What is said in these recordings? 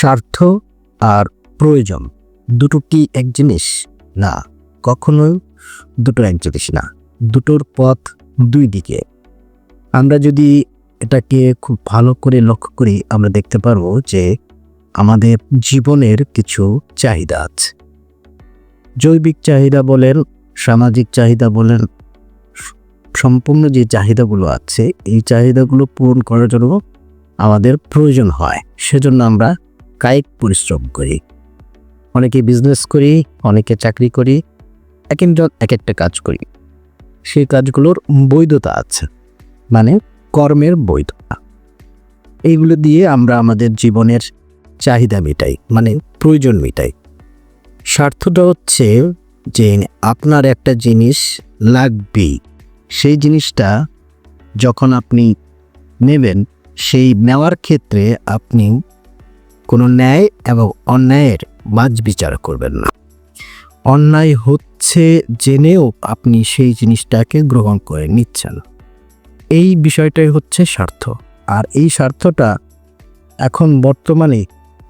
স্বার্থ আর প্রয়োজন দুটো কি এক জিনিস? না, কখনোই দুটো এক জিনিস না। দুটোর পথ দুই দিকে। আমরা যদি এটাকে খুব ভালো করে লক্ষ্য করি, আমরা দেখতে পারবো যে আমাদের জীবনের কিছু চাহিদা আছে। জৈবিক চাহিদা বলেন, সামাজিক চাহিদা বলেন, সম্পূর্ণ যে চাহিদাগুলো আছে এই চাহিদাগুলো পূরণ করার জন্য আমাদের প্রয়োজন হয়। সেজন্য আমরা কায়িক পরিশ্রম করি, অনেকে বিজনেস করি, অনেকে চাকরি করি, এক একজন এক একটা কাজ করি। সেই কাজগুলোর বৈধতা আছে, মানে কর্মের বৈধতা। এইগুলো দিয়ে আমরা আমাদের জীবনের চাহিদা মেটাই, মানে প্রয়োজন মেটাই। স্বার্থটা হচ্ছে যে আপনার একটা জিনিস লাগবেই, সেই জিনিসটা যখন আপনি নেবেন, সেই নেওয়ার ক্ষেত্রে আপনি কোনো ন্যায় এবং অন্যায়ের মাঝ বিচার করবেন না। অন্যায় হচ্ছে জেনেও আপনি সেই জিনিসটাকে গ্রহণ করে নিচ্ছেন, এই বিষয়টাই হচ্ছে স্বার্থ। আর এই স্বার্থটা এখন বর্তমানে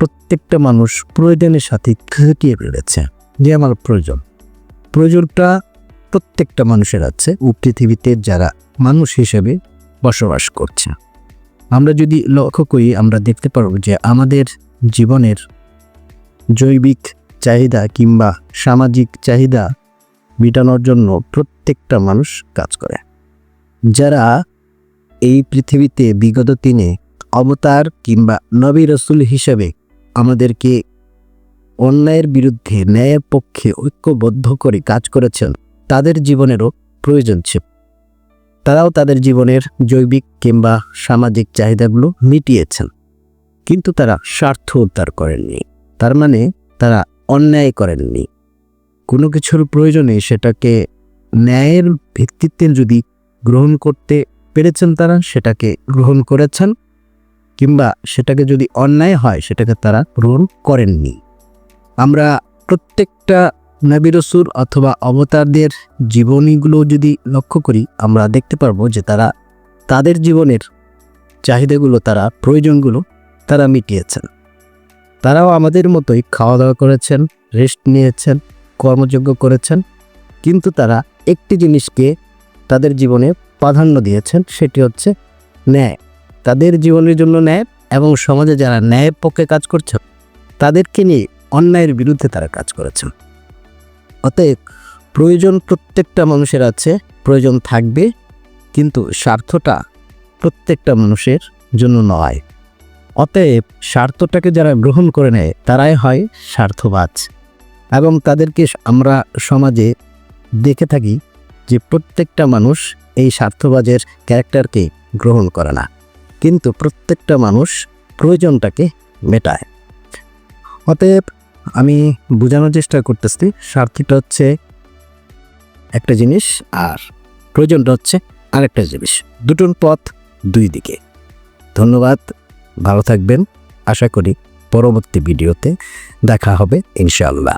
প্রত্যেকটা মানুষ প্রয়োজনের সাথে খেটিয়ে ফেলেছে। যে আমার প্রয়োজনটা প্রত্যেকটা মানুষের আছে, ও পৃথিবীতে যারা মানুষ হিসেবে বসবাস করছে। আমরা যদি লক্ষ্য করি, আমরা দেখতে পারব যে আমাদের জীবনের জৈবিক চাহিদা কিংবা সামাজিক চাহিদা মেটানোর জন্য প্রত্যেকটা মানুষ কাজ করে। যারা এই পৃথিবীতে বিগত দিনে অবতার কিংবা নবী রাসূল হিসেবে আমাদেরকে অন্যায়ের বিরুদ্ধে ন্যায়ের পক্ষে ঐক্যবদ্ধ করে কাজ করেছেন, তাদের জীবনেরও প্রয়োজন ছিল। তারাও তাদের জীবনের জৈবিক কিংবা সামাজিক চাহিদাগুলো মিটিয়েছেন, কিন্তু তারা স্বার্থ উদ্ধার করেননি। তার মানে তারা অন্যায় করেননি। কোনো কিছুর প্রয়োজনে সেটাকে ন্যায়ের ভিত্তিতে যদি গ্রহণ করতে পেরেছেন, তারা সেটাকে গ্রহণ করেছেন, কিংবা সেটাকে যদি অন্যায় হয় সেটাকে তারা গ্রহণ করেননি। আমরা প্রত্যেকটা নবী রাসূল অথবা অবতারদের জীবনীগুলো যদি লক্ষ্য করি, আমরা দেখতে পারবো যে তারা তাদের জীবনের চাহিদাগুলো, তারা প্রয়োজনগুলো তারা মিটিয়েছেন। তারাও আমাদের মতোই খাওয়া দাওয়া করেছেন, রেস্ট নিয়েছেন, কর্মযোগ্য করেছেন, কিন্তু তারা একটি জিনিসকে তাদের জীবনে প্রাধান্য দিয়েছেন, সেটি হচ্ছে ন্যায়। তাদের জীবনের জন্য ন্যায়, এবং সমাজে যারা ন্যায়ের পক্ষে কাজ করছেন তাদেরকে নিয়ে অন্যায়ের বিরুদ্ধে তারা কাজ করেছেন। অতএব প্রয়োজন প্রত্যেকটা মানুষের আছে, প্রয়োজন থাকবে, কিন্তু স্বার্থটা প্রত্যেকটা মানুষের জন্য নয়। অতএব স্বার্থটাকে যারা গ্রহণ করে নেয় তারাই হয় স্বার্থবাজ। এবং তাদেরকে আমরা সমাজে দেখে থাকি যে প্রত্যেকটা মানুষ এই স্বার্থবাজের ক্যারেক্টারকে গ্রহণ করে না, কিন্তু প্রত্যেকটা মানুষ প্রয়োজনটাকে মেটায়। অতএব আমি বোঝানোর চেষ্টা করতেছি, স্বার্থটা হচ্ছে একটা জিনিস আর প্রয়োজনটা হচ্ছে আরেকটা জিনিস। দুটোর পথ দুই দিকে। ধন্যবাদ, ভালো থাকবেন। আশা করি পরবর্তী ভিডিওতে দেখা হবে ইনশাআল্লাহ।